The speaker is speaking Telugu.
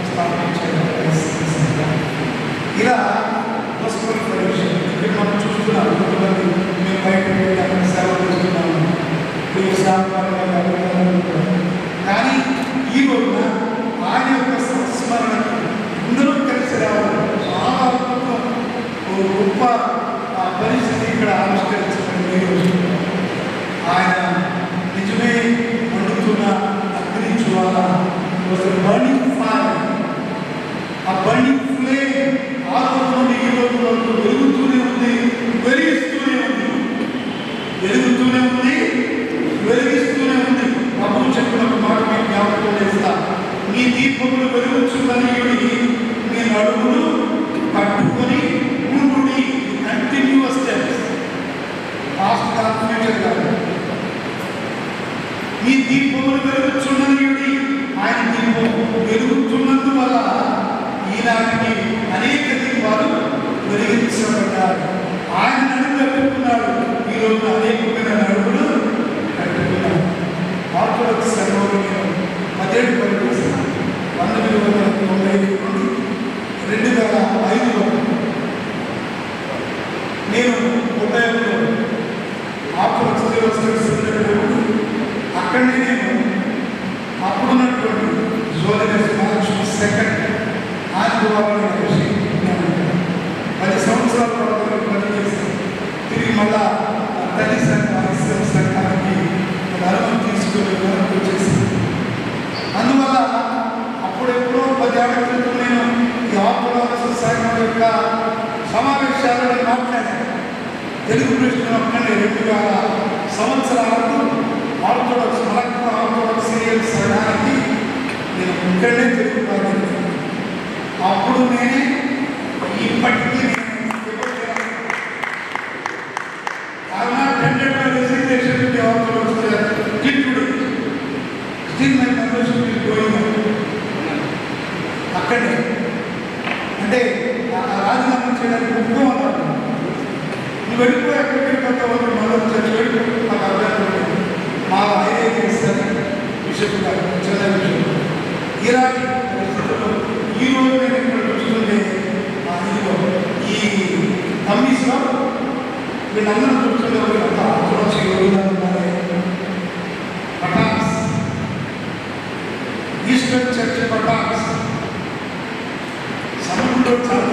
స్థాపించారు. ఇలా గోస్పెల్ ఫెలోషిప్ ఇక్కడ మనం చూస్తున్నాం. కొంతమంది మేము బయట అక్కడ సేవలు చేస్తున్నాము, కానీ ఈ రోజున ఆయన యొక్క సంస్మరణకు అందరూ కలిసి రావడం చాలా అద్భుతం. ఓ గొప్ప పరిస్థితి ఇక్కడ ఆవిష్కరించబడింది. ఈరోజు ఆయన నిజమే మండుతున్న అగ్ని జ్వాల, బర్నింగ్ ఫైర్. ఆ బర్నింగ్ ఫ్లేమ్ ఆ రోజు నుండి ఈ రోజు వరకు వెలుగుతూనే ఉంది, వెలిగిస్తూనే ఉంది, వెలుగుతూనే ఉంది, వెలిగిస్తూనే ఉంది. ప్రభువు చెప్పిన ఒక మాట మీకు జ్ఞాపకం చేస్తా, మీ దీపములు వెలుగుచున్నయుడి మీ నడుములు పట్టుకొని ఉండుడి. కంటిన్యూస్ స్టెప్స్, పాస్ట్ కాదు, ఫ్యూచర్ కాదు. మీ దీపములు వెలుగుచున్నయుడి, ఆయన దీపం వెలుగుతున్నందువల్ల ఈనాటికి అనేక దీపాలు వెలిగించబడ్డారు. ఆయన నడుము కట్టుకున్నాడు, ఈ రోజున అనేకమైన నడుములు కట్టుకున్నాడు. ఆర్థోడాక్స్ సంఘంలో నేను 17 పరిపాలన 1990 నుండి 2005 వరకు నేను ఉదయంలో ఆర్థోడాక్స్ దేవస్థానం అక్కడనే నేను అప్పుడున్నటువంటి జోలినస్ మహాలక్ష్మి సెకండ్ ఆయన ద్వారా 10 సంవత్సరాల తర్వాత పనిచేస్తాను. తిరిగి మళ్ళా తల్లి సంఘానికి అనుమతి తీసుకుని వచ్చేసింది. అందువల్ల అప్పుడెప్పుడో 10 ఏళ్ల క్రితం నేను ఈ ఆర్థోడాక్స్ సంఘం యొక్క సమావేశాలను మాట్లాడాను. తెలుగు ప్రశ్న ఒక్కనే 2000 సంవత్సరాలకు ఆర్థోడాక్స్ మలక్కా ఆర్థోడాక్స్ సంఘానికి నేను ఇక్కడనే తెలుగు ప్రార్థన. అప్పుడు నేనే ఇప్పటికీ అక్కడే అంటే రాజీనామా చేయడానికి ఒప్పుకోమన్నాడు. నువ్వు వెళ్ళిపోయి ఎక్కడికి వెళ్ళిపోతావు, మళ్ళీ వెళ్ళిపో, నాకు అర్థం మా ఐఐటి ఇస్తారు బిషప్ గారు, చెన్నై బిషప్. ఇలాంటి పరిస్థితుల్లో ఈ రోజు నేను ఇక్కడ చూస్తుంటే ఈ కమ్మీస్లో వీళ్ళందరూ చూస్తుండే పటాక్స్, ఈస్టర్న్ చర్చ్ పటాక్స్ సముద్రంలో చాలా